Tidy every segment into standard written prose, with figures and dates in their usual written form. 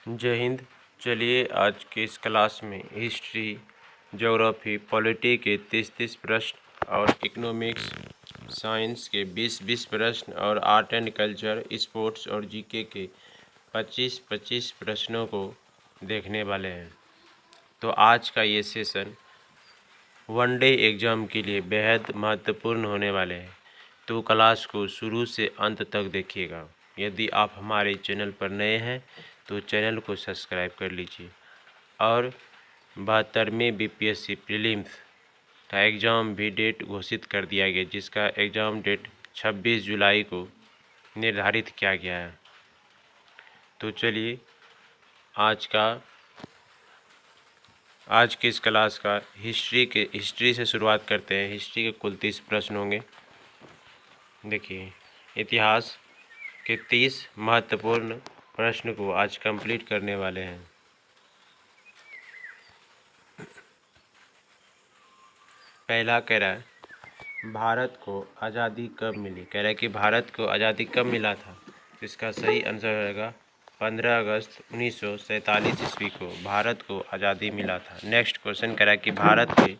जय हिंद। चलिए आज के इस क्लास में हिस्ट्री, ज्योग्राफी, पॉलिटी के 30 प्रश्न और इकोनॉमिक्स, साइंस के 20 प्रश्न और आर्ट एंड कल्चर, स्पोर्ट्स और जीके के 25 प्रश्नों को देखने वाले हैं। तो आज का ये सेशन वनडे एग्ज़ाम के लिए बेहद महत्वपूर्ण होने वाले हैं, तो क्लास को शुरू से अंत तक देखिएगा। यदि आप हमारे चैनल पर नए हैं तो चैनल को सब्सक्राइब कर लीजिए। और 72वें बीपीएससी प्रीलिम्स का एग्ज़ाम भी डेट घोषित कर दिया गया, जिसका एग्ज़ाम डेट 26 जुलाई को निर्धारित किया गया है। तो चलिए आज के इस क्लास का हिस्ट्री से शुरुआत करते हैं। हिस्ट्री के कुल 30 प्रश्न होंगे। देखिए, इतिहास के 30 महत्वपूर्ण प्रश्न को आज कंप्लीट करने वाले हैं। पहला कह रहा है भारत को आज़ादी कब मिली। कह रहा है कि भारत को आज़ादी कब मिला था। इसका सही आंसर होगा 15 अगस्त 1947 ईस्वी को भारत को आज़ादी मिला था। नेक्स्ट क्वेश्चन कह रहा है कि भारत के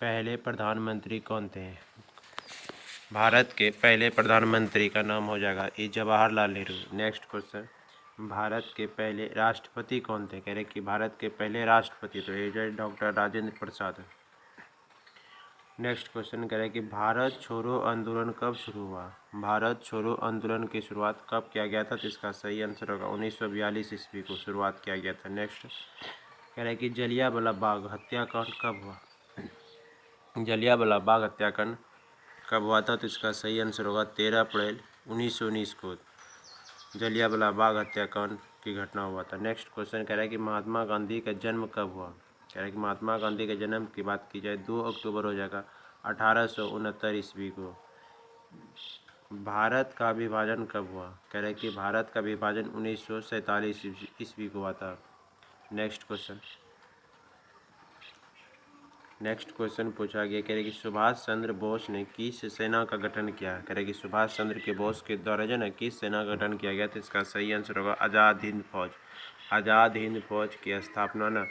पहले प्रधानमंत्री कौन थे। भारत के पहले प्रधानमंत्री का नाम हो जाएगा जवाहरलाल नेहरू। नेक्स्ट क्वेश्चन, भारत के पहले राष्ट्रपति कौन थे। कह रहे कि भारत के पहले राष्ट्रपति तो ये doctor Rajendra Prasad. Next question कह रहे कि भारत छोड़ो आंदोलन कब शुरू हुआ। भारत छोड़ो आंदोलन की शुरुआत कब किया गया था। तो इसका सही आंसर होगा 1942 ईस्वी को शुरुआत किया गया था। नेक्स्ट कह रहे कि जलियांवाला बाग हत्याकांड कब हुआ। जलियांवाला बाग हत्याकांड कब हुआ था। तो इसका सही आंसर होगा 13 अप्रैल 1919 को जलियांवाला बाग हत्याकांड की घटना हुआ था। नेक्स्ट क्वेश्चन कह रहा है कि महात्मा गांधी का जन्म कब हुआ। कह रहा है कि महात्मा गांधी के जन्म की बात की जाए 2 अक्टूबर हो जाएगा 1869 ईस्वी को। भारत का विभाजन कब हुआ। कह रहे हैं कि भारत का विभाजन 1947 ईस्वी को हुआ था। नेक्स्ट क्वेश्चन पूछा गया, कह रहे कि सुभाष चंद्र बोस ने किस सेना का गठन किया। कह रहे कि सुभाष चंद्र के बोस के द्वारा जो है किस सेना का गठन किया गया। तो इसका सही आंसर होगा आज़ाद हिंद फौज। आज़ाद हिंद फौज की स्थापना ना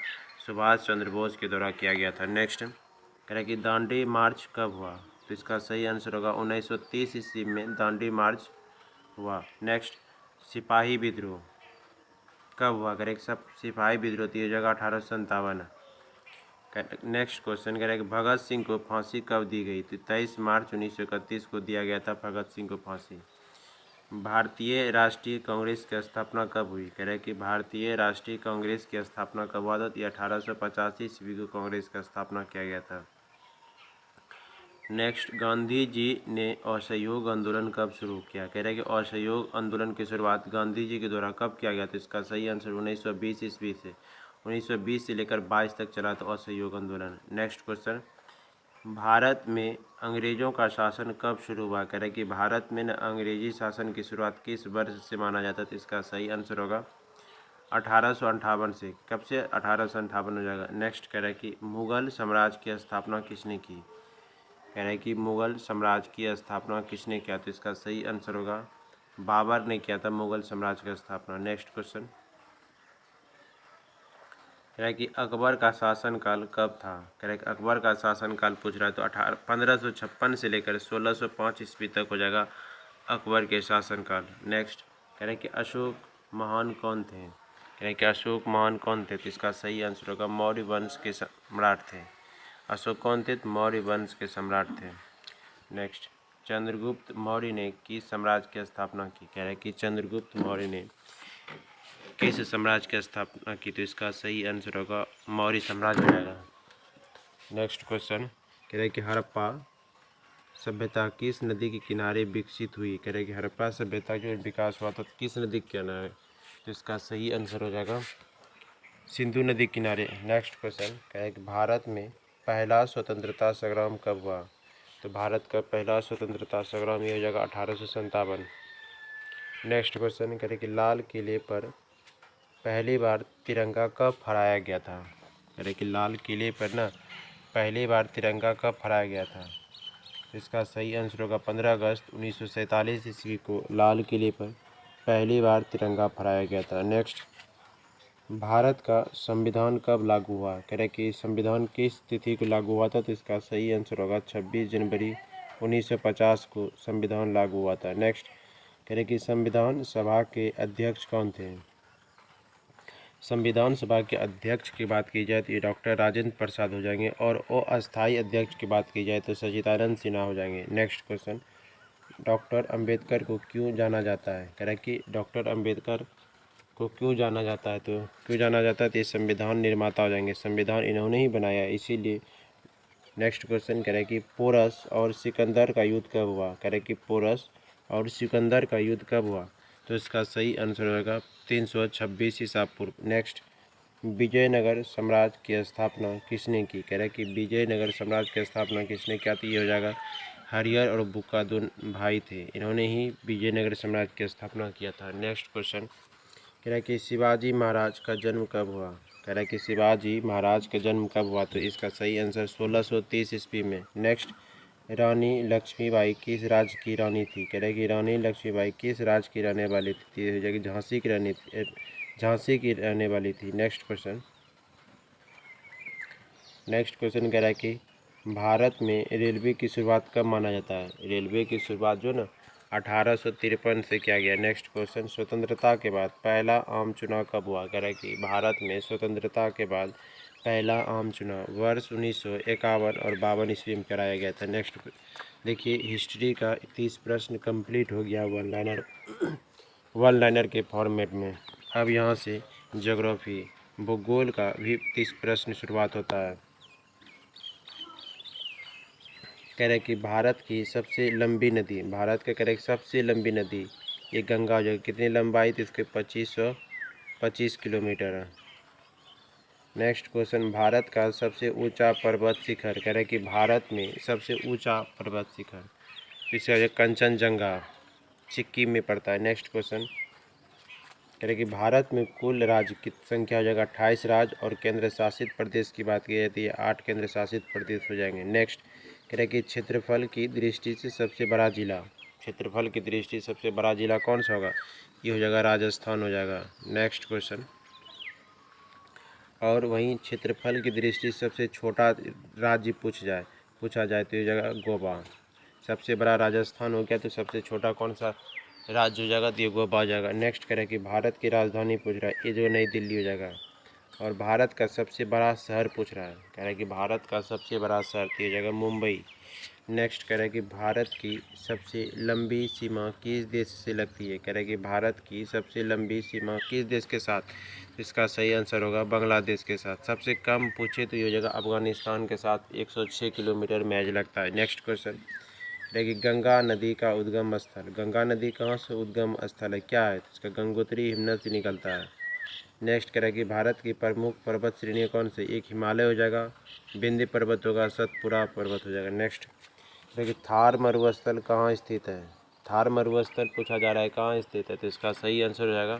सुभाष चंद्र बोस के द्वारा किया गया था। नेक्स्ट कह रहे कि दांडी मार्च कब हुआ। तो इसका सही आंसर होगा 1930 ईस्वी में दांडी मार्च हुआ। नेक्स्ट, सिपाही विद्रोह कब हुआ। कह रहे सब सिपाही विद्रोह की जगह 1857। नेक्स्ट क्वेश्चन कह रहा है कि भगत सिंह को फांसी कब दी गई थी। 23 मार्च 1931 को दिया गया था भगत सिंह को फांसी। भारतीय राष्ट्रीय कांग्रेस की स्थापना कब हुई। कह रहे कि भारतीय राष्ट्रीय कांग्रेस की स्थापना कब हुआ था। 1885 ईस्वी को कांग्रेस का स्थापना किया गया था। नेक्स्ट, गांधी जी ने असहयोग आंदोलन कब शुरू किया। कह रहे कि असहयोग आंदोलन की शुरुआत गांधी जी के द्वारा कब किया गया था। इसका सही आंसर 1920 ईस्वी से 1920 से लेकर 22 तक चला था असहयोग आंदोलन। नेक्स्ट क्वेश्चन, भारत में अंग्रेज़ों का शासन कब शुरू हुआ। कह रहे कि भारत में अंग्रेजी शासन की शुरुआत किस वर्ष से माना जाता है। तो इसका सही आंसर होगा 1858 से। कब से 1858 हो जाएगा। नेक्स्ट कह रहा है कि मुग़ल साम्राज्य की स्थापना किसने की। कह रहा है कि मुग़ल साम्राज्य की स्थापना किसने किया। तो इसका सही आंसर होगा बाबर ने किया था मुग़ल साम्राज्य की स्थापना। नेक्स्ट क्वेश्चन कह रहा है कि अकबर का शासनकाल कब था। कह रहा है कि अकबर का शासनकाल पूछ रहा है तो 1556 से लेकर 1605 ईस्वी तक हो जाएगा अकबर के शासनकाल। नेक्स्ट कह रहा है कि अशोक महान कौन थे। कह रहे हैं कि अशोक महान कौन थे। तो इसका सही आंसर होगा मौर्य वंश के सम्राट थे। अशोक कौन थे। तो मौर्य वंश के सम्राट थे। नेक्स्ट, चंद्रगुप्त मौर्य ने किस साम्राज्य की स्थापना की। कह रहे हैं कि चंद्रगुप्त मौर्य ने किस साम्राज्य की स्थापना की। तो इसका सही आंसर होगा मौर्य साम्राज्य हो जाएगा। नेक्स्ट क्वेश्चन कह रहे हैं कि हड़प्पा सभ्यता किस नदी के किनारे विकसित हुई। कह रहे हैं कि हड़प्पा सभ्यता जो विकास हुआ था किस नदी के किनारे। तो इसका सही आंसर हो जाएगा सिंधु नदी किनारे। नेक्स्ट क्वेश्चन कह रहे हैं कि भारत में पहला स्वतंत्रता संग्राम कब हुआ। तो भारत का पहला स्वतंत्रता संग्राम ये हो जाएगा 1857। नेक्स्ट क्वेश्चन कह रहे हैं कि लाल किले पर पहली बार तिरंगा कब फहराया गया था। कह रहे कि लाल किले पर ना पहली बार तिरंगा कब फहराया गया था। इसका सही आंसर होगा 15 अगस्त 1947 ईस्वी को लाल किले पर पहली बार तिरंगा फहराया गया था। नेक्स्ट भारत का संविधान कब लागू हुआ? कह रहे कि संविधान किस तिथि को लागू हुआ था, तो इसका सही आंसर होगा 26 जनवरी 1950 को संविधान लागू हुआ था। नेक्स्ट कह रहे कि संविधान सभा के अध्यक्ष कौन थे? संविधान सभा के अध्यक्ष की बात की जाए तो ये डॉक्टर राजेंद्र प्रसाद हो जाएंगे, और अस्थायी अध्यक्ष की बात की जाए तो सच्चिदानंद सिन्हा हो जाएंगे। नेक्स्ट क्वेश्चन, डॉक्टर अंबेडकर को क्यों जाना जाता है? कह रहे कि डॉक्टर अंबेडकर को क्यों जाना जाता है, तो क्यों जाना जाता है तो ये संविधान निर्माता हो जाएंगे, संविधान इन्होंने ही बनाया इसीलिए। नेक्स्ट क्वेश्चन कह रहे कि पोरस और सिकंदर का युद्ध कब हुआ? कह रहे कि पोरस और सिकंदर का युद्ध कब हुआ, तो इसका सही आंसर होगा 326 ईसा पूर्व। नेक्स्ट, विजयनगर साम्राज्य की स्थापना किसने की? कह रहे कि विजयनगर साम्राज्य की स्थापना किसने किया, तो ये हो जाएगा हरिहर और बुक्का दो भाई थे, इन्होंने ही विजयनगर साम्राज्य की स्थापना किया था। नेक्स्ट क्वेश्चन कह रहा है कि शिवाजी महाराज का जन्म कब हुआ? कह रहा है कि शिवाजी महाराज का जन्म कब हुआ, तो इसका सही आंसर 1630 ईस्वी में। नेक्स्ट, रानी लक्ष्मीबाई किस राज्य की रानी थी? कह रहा है कि रानी लक्ष्मीबाई किस राज्य की रहने वाली थी? हो जाएगी झांसी की रानी, झांसी की रहने वाली थी। नेक्स्ट क्वेश्चन कह रहा है कि भारत में रेलवे की शुरुआत कब माना जाता है? रेलवे की शुरुआत जो ना 1853 से किया गया। नेक्स्ट क्वेश्चन, स्वतंत्रता के बाद पहला आम चुनाव कब हुआ? कह रहा है कि भारत में स्वतंत्रता के बाद पहला आम चुनाव वर्ष 1951 और 52 ईस्वी में कराया गया था। नेक्स्ट देखिए, हिस्ट्री का 30 प्रश्न कंप्लीट हो गया वन लाइनर के फॉर्मेट में। अब यहाँ से ज्योग्राफी भूगोल का भी 30 प्रश्न शुरुआत होता है। कह रहे कि भारत की सबसे लंबी नदी, भारत का कह रहे सबसे लंबी नदी ये गंगा जो कितनी लंबाई थी इसके 2525 किलोमीटर है। नेक्स्ट क्वेश्चन, भारत का सबसे ऊंचा पर्वत शिखर, कह रहे कि भारत में सबसे ऊंचा पर्वत शिखर इसका कंचनजंगा सिक्किम में पड़ता है। नेक्स्ट क्वेश्चन कह रहे कि भारत में कुल राज्य की संख्या हो जाएगा 28 राज्य, और केंद्र शासित प्रदेश की बात की जाती है 8 केंद्र शासित प्रदेश हो जाएंगे। नेक्स्ट कह रहे कि क्षेत्रफल की दृष्टि से सबसे बड़ा जिला, क्षेत्रफल की दृष्टि से सबसे बड़ा जिला कौन सा होगा, ये हो जाएगा राजस्थान हो जाएगा। नेक्स्ट क्वेश्चन, और वहीं क्षेत्रफल की दृष्टि से सबसे छोटा राज्य पूछा जाए तो ये जगह गोवा, सबसे बड़ा राजस्थान हो गया तो सबसे छोटा कौन सा राज्य हो जाएगा, तो ये गोवा हो जाएगा। नेक्स्ट कह रहे कि भारत की राजधानी पूछ रहा है, ये जो नई दिल्ली हो जाएगा। और भारत का सबसे बड़ा शहर पूछ रहा है, कह रहा है कि भारत का सबसे बड़ा शहर तो ये जगह मुंबई। नेक्स्ट कह रहा है कि भारत की सबसे लंबी सीमा किस देश से लगती है? कह रहा है कि भारत की सबसे लंबी सीमा किस देश के साथ, इसका सही आंसर होगा बांग्लादेश के साथ। सबसे कम पूछे तो ये जगह अफगानिस्तान के साथ 106 किलोमीटर मैच लगता है। नेक्स्ट क्वेश्चन देखिए, गंगा नदी का उद्गम स्थल, गंगा नदी कहाँ से उद्गम स्थल है, क्या है, इसका गंगोत्री हिमनद से निकलता है। नेक्स्ट कह रहा है कि भारत की प्रमुख पर्वत श्रेणी कौन से, एक हिमालय हो जाएगा, विंध्य पर्वत होगा, सतपुरा पर्वत हो जाएगा। नेक्स्ट देखिए, थार मरुस्थल कहाँ स्थित है, थार मरुस्थल पूछा जा रहा है कहाँ स्थित है, तो इसका सही आंसर हो जाएगा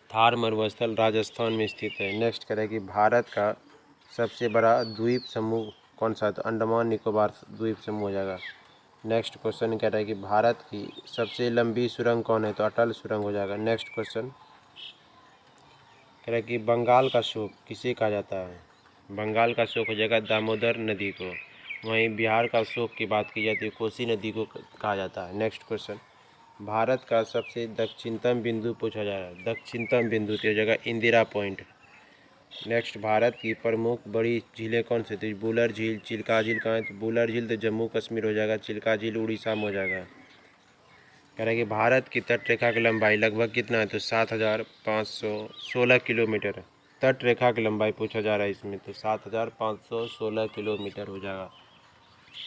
थार मरुस्थल राजस्थान में स्थित है। नेक्स्ट कह रहा है कि भारत का सबसे बड़ा द्वीप समूह कौन सा है, तो अंडमान निकोबार द्वीप समूह हो जाएगा। नेक्स्ट क्वेश्चन कह रहा है कि भारत की सबसे लंबी सुरंग कौन है, तो अटल सुरंग हो जाएगा। नेक्स्ट क्वेश्चन कह रहा है कि बंगाल का शोक किसे कहा जाता है, बंगाल का शोक हो जाएगा दामोदर नदी को। वहीं बिहार का शोक की बात की जाती है कोसी नदी को कहा जाता है। नेक्स्ट क्वेश्चन, भारत का सबसे दक्षिणतम बिंदु पूछा जा रहा है, दक्षिणतम बिंदु तो हो जाएगा इंदिरा पॉइंट। नेक्स्ट, भारत की प्रमुख बड़ी झीलें कौन सी, तो बुलर झील, चिल्का झील कहाँ है, तो बुलर झील तो जम्मू कश्मीर हो जाएगा, चिल्का झील उड़ीसा में हो जाएगा। कह रहा है कि भारत की तट रेखा की लंबाई लगभग कितना है, तो 7516 किलोमीटर। तट रेखा की लंबाई पूछा जा रहा है इसमें, तो 7516 किलोमीटर हो जाएगा।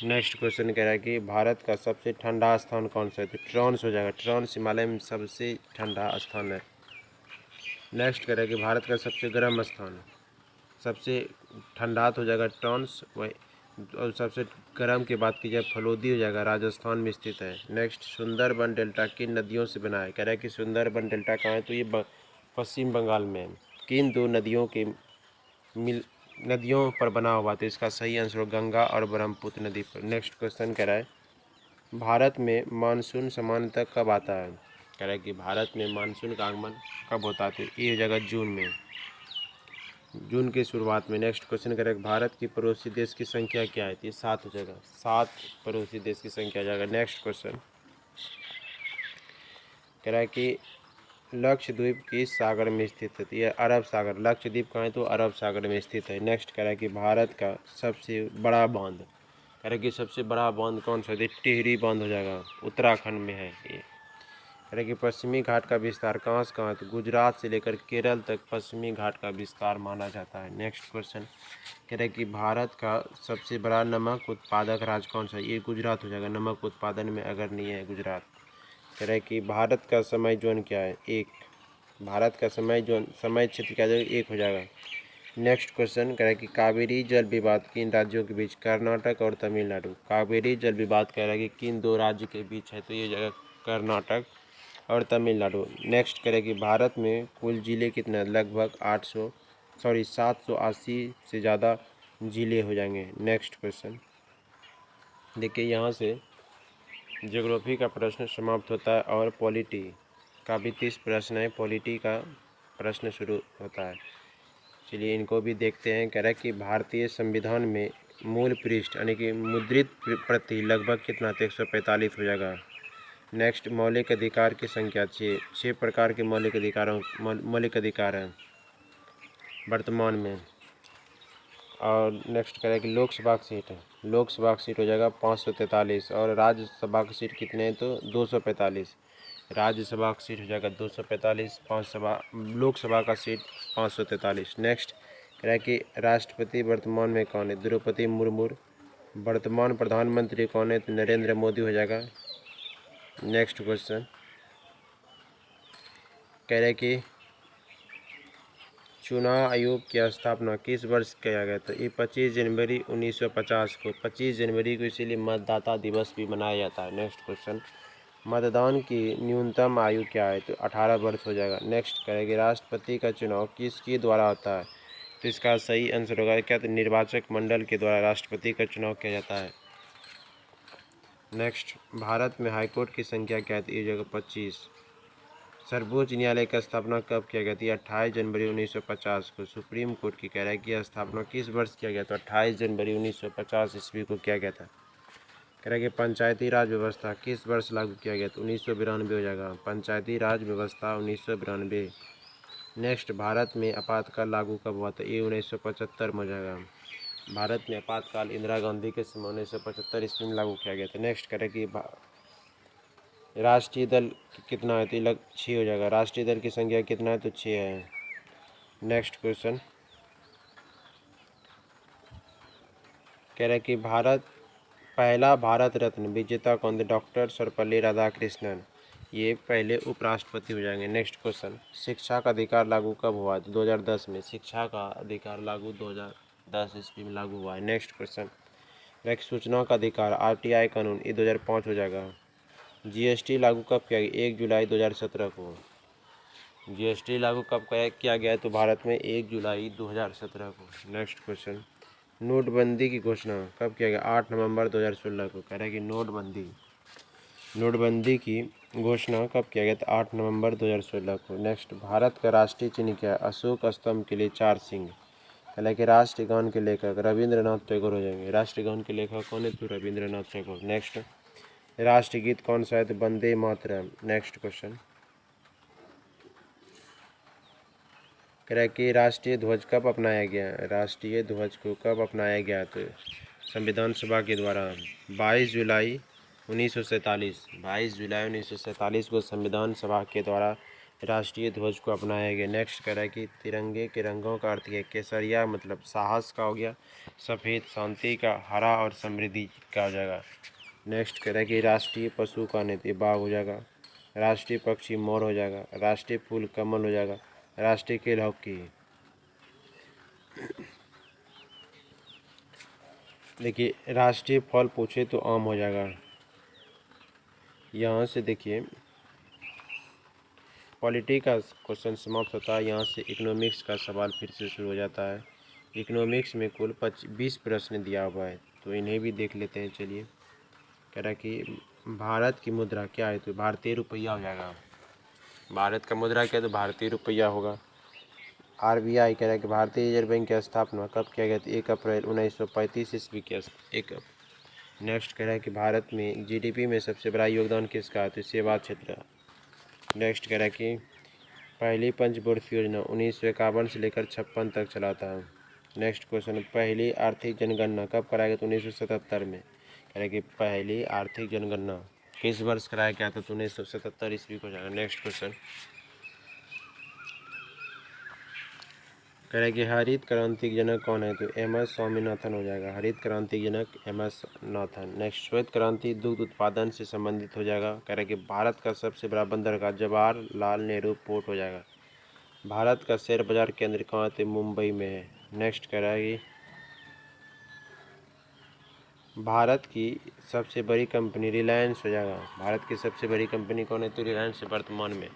नेक्स्ट क्वेश्चन कह रहा है कि भारत का सबसे ठंडा स्थान कौन सा है, तो ट्रांस हो जाएगा, ट्रांस हिमालय में सबसे ठंडा स्थान है। नेक्स्ट कह रहा है कि भारत का सबसे गर्म स्थान, सबसे ठंडा तो हो जाएगा ट्रांस, वही और सबसे गर्म की बात की जाए फलोदी हो जाएगा, राजस्थान में स्थित है। नेक्स्ट, सुंदरबन डेल्टा किन नदियों से बना है, कह रहा है कि सुंदरबन डेल्टा कहाँ है, तो ये पश्चिम बंगाल में है। किन दो नदियों पर बना हुआ, तो इसका सही आंसर गंगा और ब्रह्मपुत्र नदी पर। नेक्स्ट क्वेश्चन कह रहा है भारत में मानसून सामान्यतः कब आता है, कह रहा है कि भारत में मानसून का आगमन कब होता है, तो ये हो जाएगा जून में, जून की शुरुआत में। नेक्स्ट क्वेश्चन कह रहा है भारत की पड़ोसी देश की संख्या क्या है, तो ये 7 हो जाएगा, 7 पड़ोसी देश की संख्या हो जाएगा। नेक्स्ट क्वेश्चन कह रहा है कि लक्षद्वीप किस सागर में स्थित है, तो यह अरब सागर, लक्षद्वीप कहाँ है तो अरब सागर में स्थित है। नेक्स्ट कह रहा है कि भारत का सबसे बड़ा बांध, कह रहा है कि सबसे बड़ा बांध कौन सा है, टिहरी बांध हो जाएगा, उत्तराखंड में है ये। कह रहा है कि पश्चिमी घाट का विस्तार कहाँ से कहाँ है, तो गुजरात से लेकर केरल तक पश्चिमी घाट का विस्तार माना जाता है। नेक्स्ट क्वेश्चन कह रहा है कि भारत का सबसे बड़ा नमक उत्पादक राज्य कौन सा है, ये गुजरात हो जाएगा, नमक उत्पादन में अगर नहीं है गुजरात। कह रहा है कि भारत का समय जोन क्या है, एक, भारत का समय जोन, समय क्षेत्र क्या जाएगा, एक हो जाएगा। नेक्स्ट क्वेश्चन कह रहा है कि कावेरी जल विवाद किन राज्यों के बीच, कर्नाटक और तमिलनाडु। कावेरी जल विवाद कह रहा है कि किन दो राज्य के बीच है, तो ये जगह कर्नाटक और तमिलनाडु। नेक्स्ट कह रहा है कि भारत में कुल जिले कितने, लगभग 780 से ज़्यादा जिले हो जाएंगे। नेक्स्ट क्वेश्चन देखिए, यहाँ से ज्योग्राफी का प्रश्न समाप्त होता है और पॉलिटी का भी 30 प्रश्न है, पॉलिटी का प्रश्न शुरू होता है। चलिए इनको भी देखते हैं। कह रहा है कि भारतीय संविधान में मूल पृष्ठ यानी कि मुद्रित प्रति लगभग कितना, 145 हो जाएगा। नेक्स्ट मौलिक अधिकार की संख्या 6 प्रकार के मौलिक अधिकार हैं वर्तमान में। और नेक्स्ट कह रहा है कि लोकसभा की सीट है, लोकसभा की सीट हो जाएगा 543, और राज्यसभा की सीट कितने हैं तो 245, राज्यसभा की सीट हो जाएगा 245, लोकसभा का सीट 543। नेक्स्ट कह रहा है कि राष्ट्रपति वर्तमान में कौन है, द्रौपदी मुर्मू। वर्तमान प्रधानमंत्री कौन है, तो नरेंद्र मोदी हो जाएगा। नेक्स्ट क्वेश्चन कह रहा है कि चुनाव आयोग की स्थापना किस वर्ष किया गया, तो ये 25 जनवरी 1950 को, 25 जनवरी को इसीलिए मतदाता दिवस भी मनाया जाता है। नेक्स्ट क्वेश्चन मतदान की न्यूनतम आयु क्या है, तो 18 वर्ष हो जाएगा। नेक्स्ट करेंगे राष्ट्रपति का चुनाव किसके द्वारा होता है, तो इसका सही आंसर होगा क्या, तो निर्वाचक मंडल के द्वारा राष्ट्रपति का चुनाव किया जाता है। नेक्स्ट भारत में हाईकोर्ट की संख्या क्या है, तो ये जगह 25। सर्वोच्च न्यायालय का स्थापना कब किया गया थी, 28 जनवरी 1950 को। सुप्रीम कोर्ट की कह रहा है कि स्थापना किस वर्ष किया गया, तो 28 जनवरी 1950 ईस्वी को किया गया था। कह रहा है कि पंचायती राज व्यवस्था किस वर्ष लागू किया गया, तो 1992 हो जाएगा, पंचायती राज व्यवस्था 1992। नेक्स्ट भारत में आपातकाल लागू कब हुआ था, ये 1975 में हो जाएगा। भारत में आपातकाल इंदिरा गांधी के समय 1975 ईस्वी में लागू किया गया था। नेक्स्ट कह रहा है कि राष्ट्रीय दल कितना है, तो लग 6 हो जाएगा, राष्ट्रीय दल की संख्या कितना है, तो 6 है। नेक्स्ट क्वेश्चन कह रहा है कि पहला भारत रत्न विजेता कौन थे, डॉक्टर सर्वपल्ली राधाकृष्णन, ये पहले उपराष्ट्रपति हो जाएंगे। नेक्स्ट क्वेश्चन शिक्षा का अधिकार लागू कब हुआ, तो 2010 में, शिक्षा का अधिकार लागू 2010 ईस्वी में लागू हुआ है। नेक्स्ट क्वेश्चन सूचना का अधिकार RTI कानून, ये 2005 हो जाएगा। GST लागू कब किया गया, 1 जुलाई 2017 को। GST लागू कब किया गया, तो भारत में 1 जुलाई 2017 को। नेक्स्ट क्वेश्चन नोटबंदी की घोषणा कब किया गया, 8 नवंबर 2016 को। कह रहा है कि नोटबंदी की घोषणा कब किया गया, तो 8 नवंबर 2016 को। नेक्स्ट भारत का राष्ट्रीय चिन्ह क्या है, अशोक स्तंभ के लिए 4 सिंह। कह रहा है कि राष्ट्रीय गान के लेखक रविंद्रनाथ टैगोर हो जाएंगे, राष्ट्रीय गान के लेखक कौन है, तो रविंद्रनाथ टैगोर। नेक्स्ट राष्ट्रीय गीत कौन सा है, तो वंदे मातरम। नेक्स्ट क्वेश्चन कह रहा है कि राष्ट्रीय ध्वज कब अपनाया गया, राष्ट्रीय ध्वज को कब अपनाया गया, तो संविधान सभा के द्वारा 22 जुलाई 1947, 22 जुलाई 1947 को संविधान सभा के द्वारा राष्ट्रीय ध्वज को अपनाया गया। नेक्स्ट कह रहा है कि तिरंगे के रंगों का अर्थ है, केसरिया मतलब साहस का हो गया, सफ़ेद शांति का, हरा और समृद्धि का हो जाएगा। नेक्स्ट कह रहा है कि राष्ट्रीय पशु का नेता बाघ हो जाएगा, राष्ट्रीय पक्षी मोर हो जाएगा, राष्ट्रीय फूल कमल हो जाएगा, राष्ट्रीय खेल हॉकी। देखिए राष्ट्रीय फल पूछे तो आम हो जाएगा। यहाँ से देखिए पॉलिटी का क्वेश्चन समाप्त होता है, यहाँ से इकोनॉमिक्स का सवाल फिर से शुरू हो जाता है। इकोनॉमिक्स में कुल 20 प्रश्न दिया हुआ है, तो इन्हें भी देख लेते हैं। चलिए कह रहा है कि भारत की मुद्रा क्या है, तो भारतीय रुपया हो जाएगा। भारत का मुद्रा क्या है, तो भारतीय रुपया होगा। आरबीआई कह रहा है कि भारतीय रिजर्व बैंक की स्थापना कब किया गया, तो 1 अप्रैल 1935 ईस्वी की एक। नेक्स्ट कह रहा है कि भारत में जीडीपी में सबसे बड़ा योगदान किसका है, तो सेवा क्षेत्र। नेक्स्ट कह रहा है कि पहली पंचवर्षीय योजना 1951 से लेकर 56 तक चलाता है। नेक्स्ट क्वेश्चन, पहली आर्थिक जनगणना कब कराया गया, तो 1977 में। कह रहा है कि पहली आर्थिक जनगणना किस वर्ष कराया गया था, तो 1977 ईस्वी को जाएगा। नेक्स्ट क्वेश्चन कह रहा है कि हरित क्रांति के जनक कौन है, तो एम.एस. स्वामीनाथन हो जाएगा। हरित क्रांति के जनक एम.एस. नाथन। नेक्स्ट, श्वेत क्रांति दुग्ध उत्पादन से संबंधित हो जाएगा। कह रहा है कि भारत का सबसे बड़ा बंदरगाह जवाहरलाल नेहरू पोर्ट हो जाएगा। भारत का शेयर बाजार केंद्र कहाँ है, तो मुंबई में है। नेक्स्ट कह रहा है कि भारत की सबसे बड़ी कंपनी रिलायंस हो जाएगा। भारत की सबसे बड़ी कंपनी कौन है, तो रिलायंस है वर्तमान में।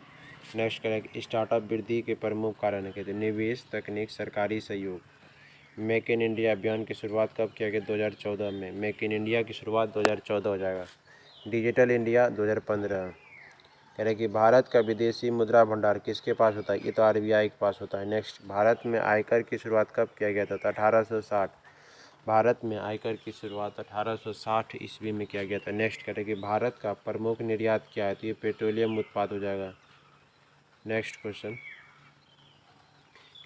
नेक्स्ट कह रहा है कि स्टार्टअप वृद्धि के प्रमुख कारण है, निवेश, तकनीक, सरकारी सहयोग। मेक इन इंडिया अभियान की शुरुआत कब किया गया, 2014 में। मेक इन इंडिया की शुरुआत 2014 हो जाएगा। Digital India 2015। कह रहे कि भारत का विदेशी मुद्रा भंडार किसके पास होता है, ये तो आरबीआई के पास होता है। नेक्स्ट, भारत में आयकर की शुरुआत कब किया गया था, 1860। भारत में आयकर की शुरुआत 1860 ईस्वी में किया गया था। नेक्स्ट कह रहे कि भारत का प्रमुख निर्यात क्या है, तो ये पेट्रोलियम उत्पाद हो जाएगा। नेक्स्ट क्वेश्चन कह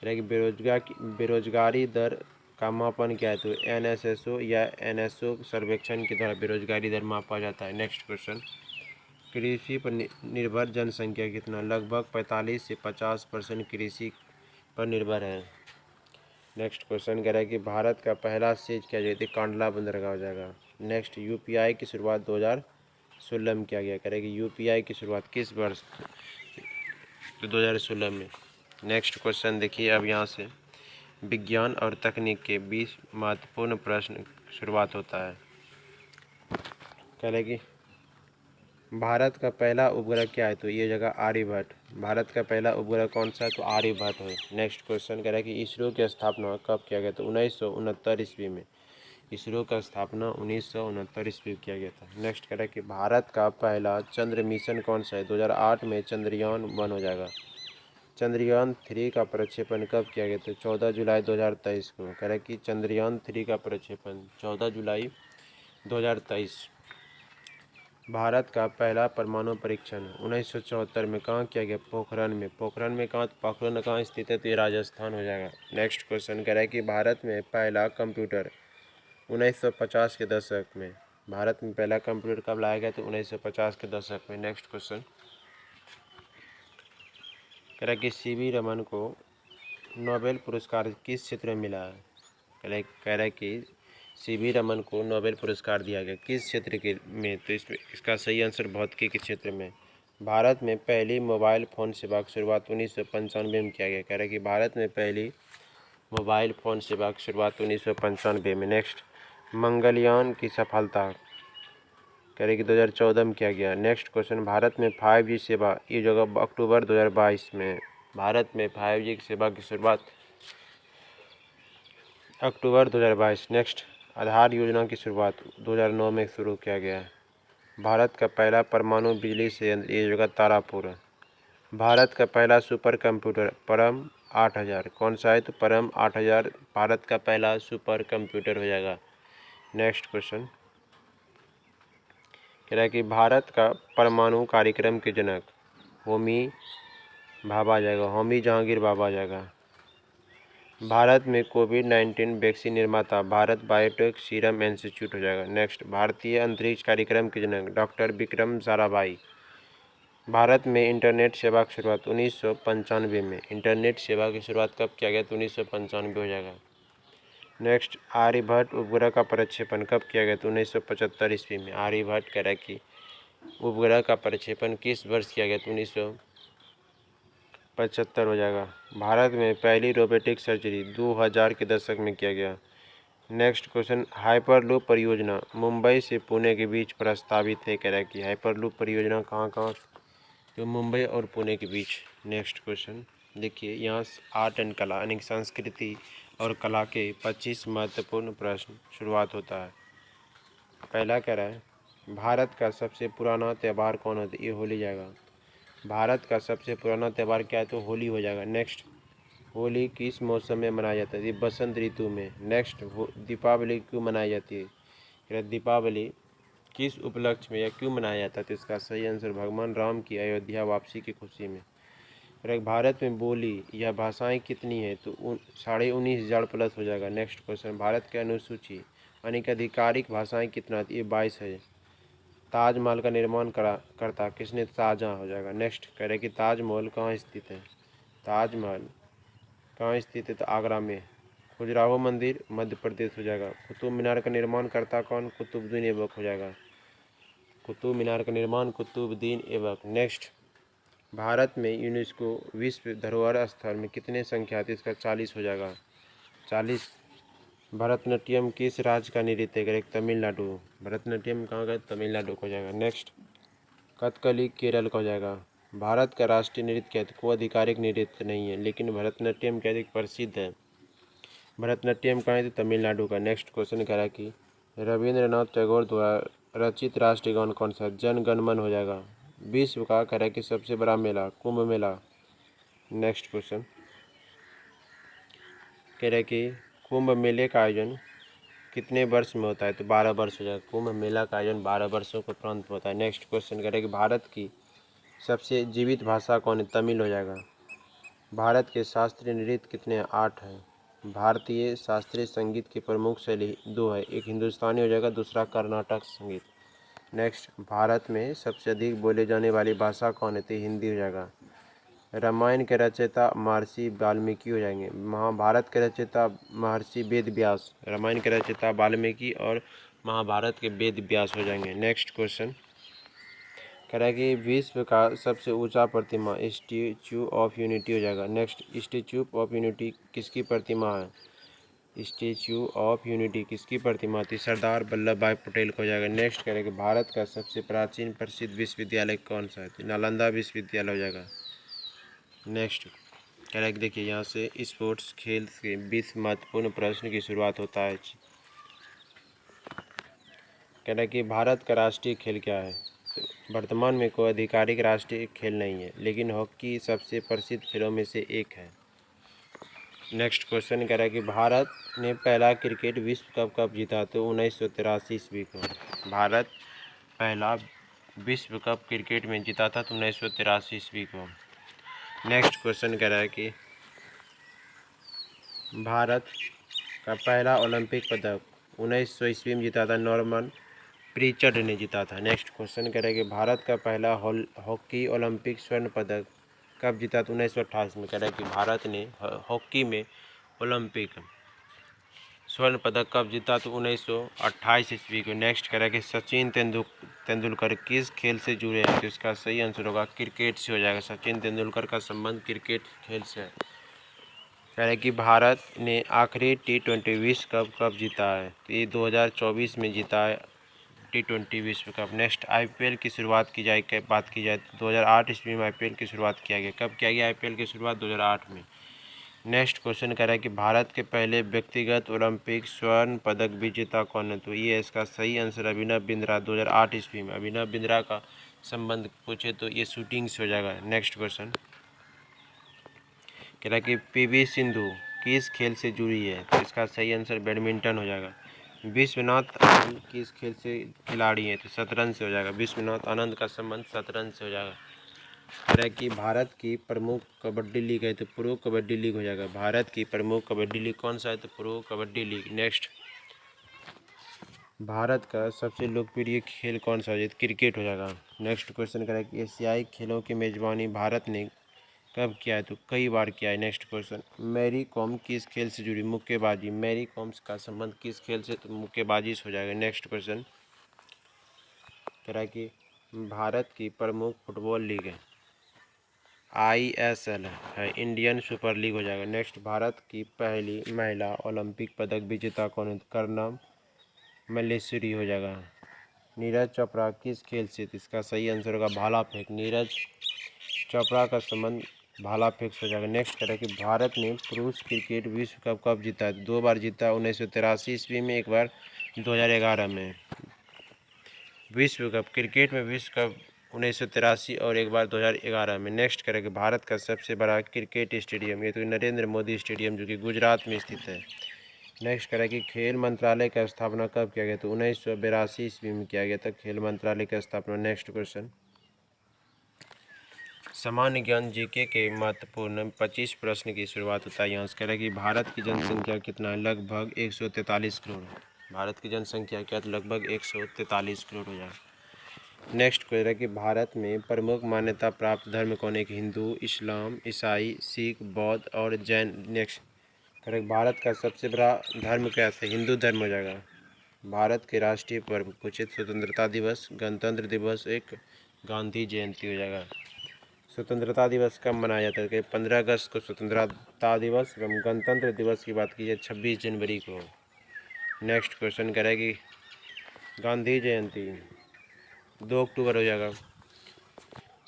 रहे कि बेरोजगारी दर का मापन क्या है, तो एनएसएसओ या एनएसओ सर्वेक्षण के द्वारा बेरोजगारी दर मापा जाता है। नेक्स्ट क्वेश्चन, कृषि पर निर्भर जनसंख्या कितना, लगभग 45 से 50% कृषि पर निर्भर है। नेक्स्ट क्वेश्चन कह रहा है कि भारत का पहला सीज क्या जाए, कांडला बंदरगाह हो जाएगा। नेक्स्ट, यूपीआई की शुरुआत 2016 में किया गया। कह रहा है कि यूपीआई की शुरुआत किस वर्ष, तो 2016 में। नेक्स्ट क्वेश्चन देखिए, अब यहाँ से विज्ञान और तकनीक के 20 महत्वपूर्ण प्रश्न शुरुआत होता है। कह रहे कि भारत का पहला उपग्रह क्या है, तो ये जगह आर्यभट्ट। भारत का पहला उपग्रह कौन सा है, तो आर्यभट्ट है। नेक्स्ट क्वेश्चन कह रहा है कि इसरो की स्थापना कब किया गया, तो 1969 ईस्वी में। इसरो का स्थापना 1969 ईस्वी में किया गया था। नेक्स्ट कह रहा है कि भारत का पहला चंद्र मिशन कौन सा है, 2008 में चंद्रयान-1 हो जाएगा। चंद्रयान-3 का प्रक्षेपण कब किया गया, तो 14 जुलाई 2023 को। कह रहा है कि चंद्रयान-3 का प्रक्षेपण 14 जुलाई 2023। भारत का पहला परमाणु परीक्षण 1974 में कहाँ किया गया, पोखरण में। पोखरण में कहाँ, पोखरण कहाँ स्थित है, तो ये राजस्थान हो जाएगा। नेक्स्ट क्वेश्चन कह रहा है कि भारत में पहला कंप्यूटर 1950 के दशक में। भारत में पहला कंप्यूटर कब लाया गया, तो 1950 के दशक में। नेक्स्ट क्वेश्चन कह रहा है कि सीवी रमन को नोबेल पुरस्कार किस क्षेत्र में मिला है। कह रहा है कि सीवी रमन को नोबेल पुरस्कार दिया गया किस क्षेत्र के में, तो इसका सही आंसर भौतिकी के क्षेत्र में। भारत में पहली मोबाइल फ़ोन सेवा की शुरुआत 1995 में किया गया। कह रहा है कि भारत में पहली मोबाइल फ़ोन सेवा की शुरुआत 1995 में। नेक्स्ट, मंगलयान की सफलता कह रहे कि 2014 में किया गया। नेक्स्ट क्वेश्चन, भारत में 5G सेवा, ये जगह अक्टूबर 2022 में। भारत में 5G की सेवा की शुरुआत अक्टूबर 2022। नेक्स्ट, आधार योजना की शुरुआत 2009 में शुरू किया गया है। भारत का पहला परमाणु बिजली संयंत्र, ये जगह तारापुर है। भारत का पहला सुपर कंप्यूटर परम 8000 कौन सा है, तो परम 8000 भारत का पहला सुपर कंप्यूटर हो जाएगा। नेक्स्ट क्वेश्चन कह रहा है कि भारत का परमाणु कार्यक्रम के जनक होमी भाभा आ जाएगा, होमी जहांगीर भाभा आ जाएगा। भारत में कोविड-19 वैक्सीन निर्माता भारत बायोटेक सीरम इंस्टीट्यूट हो जाएगा। नेक्स्ट, भारतीय अंतरिक्ष कार्यक्रम के जनक डॉक्टर विक्रम साराभाई। भारत में इंटरनेट सेवा की शुरुआत 1995 में। इंटरनेट सेवा की शुरुआत कब किया गया, तो 1995 हो जाएगा। नेक्स्ट, आर्यभट्ट उपग्रह का प्रक्षेपण कब किया गया, तो 1975 ईस्वी में। आर्यभट्ट कह रहा है कि उपग्रह का प्रक्षेपण किस वर्ष किया गया, तो 1975 हो जाएगा। भारत में पहली रोबोटिक सर्जरी 2000 के दशक में किया गया। नेक्स्ट क्वेश्चन, हाइपरलूप परियोजना मुंबई से पुणे के बीच प्रस्तावित है। कह रहा है कि हाइपरलूप परियोजना कहाँ, तो मुंबई और पुणे के बीच। नेक्स्ट क्वेश्चन देखिए, यहाँ आर्ट एंड कला यानी संस्कृति और कला के 25 महत्वपूर्ण प्रश्न शुरुआत होता है। पहला कह रहा है, भारत का सबसे पुराना त्यौहार कौन होता है, ये होली जाएगा। भारत का सबसे पुराना त्यौहार क्या है? तो होली हो जाएगा। नेक्स्ट, होली किस मौसम में मनाया जाता है? ये बसंत ऋतु में। नेक्स्ट, दीपावली क्यों मनाई जाती है? दीपावली किस उपलक्ष्य में या क्यों मनाया जाता है? तो इसका सही आंसर भगवान राम की अयोध्या वापसी की खुशी में। भारत में बोली या भाषाएं कितनी है? तो 19,500 प्लस हो जाएगा। नेक्स्ट क्वेश्चन, भारत की अनुसूची यानी कि आधिकारिक भाषाएं कितना? ये 22 है। ताजमहल का निर्माण करता किसने? शाहजहां हो जाएगा। नेक्स्ट कह रहे कि ताजमहल कहाँ स्थित है? ताजमहल कहाँ स्थित है? तो आगरा में। खजुराहो मंदिर मध्य प्रदेश हो जाएगा। कुतुब मीनार का निर्माण करता कौन? कुतुबुद्दीन ऐबक हो जाएगा। कुतुब मीनार का निर्माण कुतुबुद्दीन ऐबक। नेक्स्ट, भारत में यूनेस्को विश्व धरोहर स्थल में कितने संख्या है? इसका 40 हो जाएगा। 40। भरतनाट्यम किस राज्य का नृत्य है? तमिलनाडु। भरतनाट्यम कहाँ का? तमिलनाडु को हो जाएगा। नेक्स्ट, कथकली केरल का हो जाएगा। भारत का राष्ट्रीय नृत्य क्या है? कोई आधिकारिक नृत्य नहीं है, लेकिन भरतनाट्यम क्या अधिक प्रसिद्ध है। भरतनाट्यम कहाँ है? तो तमिलनाडु का। नेक्स्ट क्वेश्चन कह रहा है कि रविंद्रनाथ टैगोर द्वारा रचित राष्ट्रीय गान कौन सा? जन गण मन हो जाएगा। विश्व का कह रहा है कि सबसे बड़ा मेला कुंभ मेला। नेक्स्ट क्वेश्चन कह रहा है कि कुंभ मेले का आयोजन कितने वर्ष में होता है? तो 12 वर्ष हो जाएगा। कुंभ मेला का आयोजन 12 वर्षों के उपरांत होता है। नेक्स्ट क्वेश्चन कह रहा है कि भारत की सबसे जीवित भाषा कौन है? तमिल हो जाएगा। भारत के शास्त्रीय नृत्य कितने हैं? 8 हैं। भारतीय शास्त्रीय संगीत की प्रमुख शैली 2 है, एक हिंदुस्तानी हो जाएगा, दूसरा कर्नाटक संगीत। नेक्स्ट, भारत में सबसे अधिक बोले जाने वाली भाषा कौन है? तो हिंदी हो जाएगा। रामायण के रचयिता महर्षि वाल्मीकि हो जाएंगे। महाभारत के रचयिता महर्षि वेद व्यास। रामायण के रचयिता वाल्मीकि और महाभारत के वेद व्यास हो जाएंगे। नेक्स्ट क्वेश्चन कह रहा है कि विश्व का सबसे ऊंचा प्रतिमा स्टैच्यू ऑफ यूनिटी हो जाएगा। नेक्स्ट, स्टैच्यू ऑफ यूनिटी किसकी प्रतिमा है? स्टैच्यू ऑफ यूनिटी किसकी प्रतिमा थी? सरदार वल्लभ भाई पटेल को हो जाएगा। नेक्स्ट कह रहे हैं कि भारत का सबसे प्राचीन प्रसिद्ध विश्वविद्यालय कौन सा है? तो नालंदा विश्वविद्यालय हो जाएगा। नेक्स्ट कह रहा है कि देखिए यहाँ से स्पोर्ट्स खेल के 20 महत्वपूर्ण प्रश्न की शुरुआत होता है। कह रहा है कि भारत का राष्ट्रीय खेल क्या है? तो वर्तमान में कोई आधिकारिक राष्ट्रीय खेल नहीं है, लेकिन हॉकी सबसे प्रसिद्ध खेलों में से एक है। नेक्स्ट क्वेश्चन कह रहा है कि भारत ने पहला क्रिकेट विश्व कप कब जीता? तो 1983 ईस्वी को। भारत पहला विश्व कप क्रिकेट में जीता था तो 1983 ईस्वी को। नेक्स्ट क्वेश्चन कह रहा है कि भारत का पहला ओलंपिक पदक 1900 ईस्वी में जीता था, नॉर्मन प्रीचर्ड ने जीता था। नेक्स्ट क्वेश्चन कह रहा है कि भारत का पहला हॉकी ओलंपिक स्वर्ण पदक कब जीता? तो 1928 में। कह रहा है कि भारत ने हॉकी में ओलंपिक स्वर्ण पदक कब जीता? तो 1928 ईस्वी को। नेक्स्ट कह रहा है कि सचिन तेंदुलकर किस खेल से जुड़े हैं? तो इसका सही आंसर होगा क्रिकेट से हो जाएगा। सचिन तेंदुलकर का संबंध क्रिकेट खेल से है। कह रहा है कि भारत ने आखिरी T20 विश्व कप कब जीता है? तो ये 2024 में जीता है T20 विश्व कप। नेक्स्ट, IPL की शुरुआत की जाए बात की जाए तो 2008 ईस्वी में IPL की शुरुआत किया गया। कब किया गया IPL की शुरुआत? 2008 में। नेक्स्ट क्वेश्चन कह रहा है कि भारत के पहले व्यक्तिगत ओलंपिक स्वर्ण पदक विजेता कौन है? तो ये इसका सही आंसर अभिनव बिंद्रा 2008 ईस्वी में। अभिनव बिंद्रा का संबंध पूछे तो ये शूटिंग से हो जाएगा। नेक्स्ट क्वेश्चन कह रहा है कि PV सिंधु किस खेल से जुड़ी है? तो इसका सही आंसर बैडमिंटन हो जाएगा। विश्वनाथ आनंद किस खेल से खिलाड़ी हैं? तो शतरंज से हो जाएगा। विश्वनाथ आनंद का संबंध शतरंज से हो जाएगा। कह रहा है कि भारत की प्रमुख कबड्डी लीग है? तो प्रो कबड्डी लीग हो जाएगा। भारत की प्रमुख कबड्डी लीग कौन सा है? तो pro kabaddi league. Next, Bharat का सबसे लोकप्रिय खेल कौन सा है? तो क्रिकेट हो जाएगा। नेक्स्ट क्वेश्चन कह रहा है कि एशियाई खेलों की मेजबानी भारत ने कब किया है? तो कई बार किया है। नेक्स्ट क्वेश्चन, मैरी कॉम किस खेल से जुड़ी? मुक्केबाजी। मैरी कॉम का संबंध किस खेल से? तो मुक्केबाजी से हो जाएगा। नेक्स्ट क्वेश्चन कह रहा है कि भारत की प्रमुख फुटबॉल लीग है ISL है, इंडियन सुपर लीग हो जाएगा। नेक्स्ट, भारत की पहली महिला ओलंपिक पदक विजेता कौन है? कर्णम मल्लेश्वरी हो जाएगा। नीरज चोपड़ा किस खेल से? इसका सही आंसर होगा भाला फेंक। नीरज चोपड़ा का संबंध भाला फेंक हो जाएगा। नेक्स्ट कह रहा है कि भारत ने पुरुष क्रिकेट विश्व कप कब जीता है? 2 बार जीता, 1983 ईस्वी में, एक बार 2011 में। विश्व कप क्रिकेट में विश्व कप 1983 और एक बार 2011 में। नेक्स्ट करेंगे भारत का सबसे बड़ा क्रिकेट स्टेडियम, ये तो नरेंद्र मोदी स्टेडियम जो कि गुजरात में स्थित है। नेक्स्ट करेंगे खेल मंत्रालय का स्थापना कब किया गया, तो 1982 ईस्वी में किया गया था खेल मंत्रालय का स्थापना। नेक्स्ट क्वेश्चन सामान्य ज्ञान जीके के महत्वपूर्ण 25 प्रश्न की शुरुआत होता है यहाँ से। करें कि भारत की जनसंख्या कितना है, लगभग 143 करोड़। भारत की जनसंख्या क्या, तो लगभग 143 करोड़ हो जाए। नेक्स्ट क्वेश्चन है कि भारत में प्रमुख मान्यता प्राप्त धर्म कौन है, हिंदू, इस्लाम, ईसाई, सिख, बौद्ध और जैन। नेक्स्ट करेक्ट भारत का सबसे बड़ा धर्म क्या है, हिंदू धर्म हो जाएगा। भारत के राष्ट्रीय पर्व कुछ स्वतंत्रता दिवस, गणतंत्र दिवस, एक गांधी जयंती हो जाएगा। स्वतंत्रता दिवस कब मनाया जाता है, कि 15 अगस्त को स्वतंत्रता दिवस एवं गणतंत्र दिवस की बात की जाए 26 जनवरी को। नेक्स्ट क्वेश्चन करें कि गांधी जयंती 2 अक्टूबर हो जाएगा।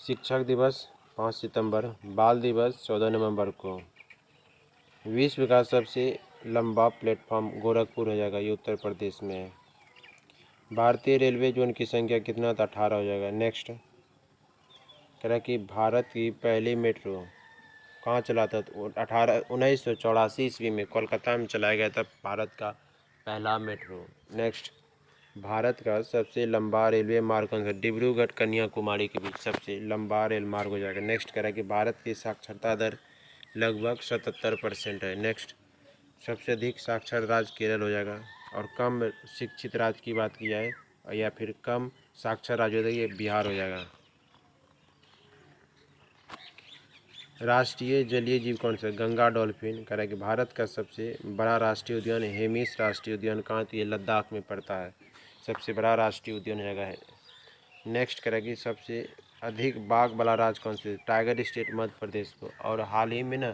शिक्षक दिवस 5 सितंबर, बाल दिवस 14 नवंबर को। विश्व का सबसे लंबा प्लेटफॉर्म गोरखपुर हो जाएगा, ये उत्तर प्रदेश में है। भारतीय रेलवे जोन की संख्या कितना था, 18 हो जाएगा। नेक्स्ट कह रहा है कि भारत की पहली मेट्रो कहाँ चला था, तो 1984 ईस्वी में कोलकाता में चलाया गया था भारत का पहला मेट्रो। नेक्स्ट भारत का सबसे लंबा रेलवे मार्ग कौन सा, डिब्रूगढ़ कन्याकुमारी के बीच सबसे लंबा रेल मार्ग हो जाएगा। नेक्स्ट कह रहा है कि भारत की साक्षरता दर लगभग 77% है। नेक्स्ट सबसे अधिक साक्षर राज्य केरल हो जाएगा, और कम शिक्षित राज्य की बात की जाए या फिर कम साक्षर राज्य हो जाए, ये बिहार हो जाएगा। राष्ट्रीय जलीय जीव कौन सा, गंगा डॉल्फिन। कह रहा है कि भारत का सबसे बड़ा राष्ट्रीय उद्यान हेमिस राष्ट्रीय उद्यान कहाँ, तो ये लद्दाख में पड़ता है, सबसे बड़ा राष्ट्रीय उद्यान जगह है। नेक्स्ट करेगी सबसे अधिक बाघ वाला राज्य कौन से, टाइगर स्टेट मध्य प्रदेश को, और हाल ही में ना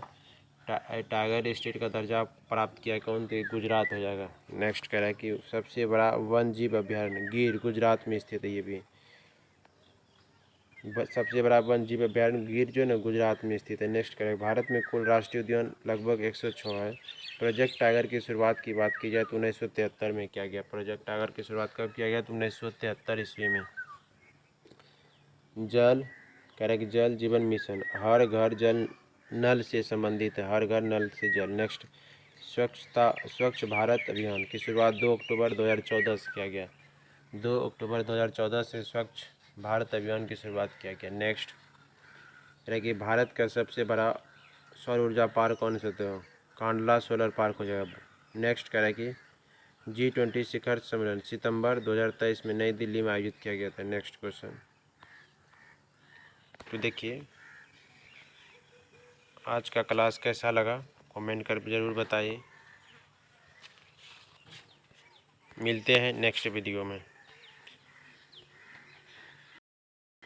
टाइगर स्टेट का दर्जा प्राप्त किया कौन, तो गुजरात हो जाएगा। नेक्स्ट कह रहा है कि सबसे बड़ा वन जीव अभ्यारण्य गिर गुजरात में स्थित है, ये भी सबसे बड़ा वन जीव अभ्यारण्य गिर जो है ना गुजरात में स्थित है। नेक्स्ट करें भारत में कुल राष्ट्रीय उद्यान लगभग 106 है। प्रोजेक्ट टाइगर की शुरुआत की बात की जाए तो 1973 में किया गया। प्रोजेक्ट टाइगर की शुरुआत कब किया गया, तो 1973 ईस्वी में। जल कह रहे कि जल जीवन मिशन हर घर जल नल से संबंधित है, हर घर नल से जल। नेक्स्ट स्वच्छ भारत अभियान की शुरुआत 2 अक्टूबर 2014 से किया गया। 2 अक्टूबर 2014 से स्वच्छ भारत अभियान की शुरुआत किया गया। नेक्स्ट है कि भारत का सबसे बड़ा सौर ऊर्जा पार्क कौन सा, तो कांडला सोलर पार्क हो जाएगा। नेक्स्ट कह रहा है कि G20 शिखर सम्मेलन सितंबर 2023 में नई दिल्ली में आयोजित किया गया था। नेक्स्ट क्वेश्चन तो देखिए आज का क्लास कैसा लगा कमेंट कर ज़रूर बताइए। मिलते हैं नेक्स्ट वीडियो में।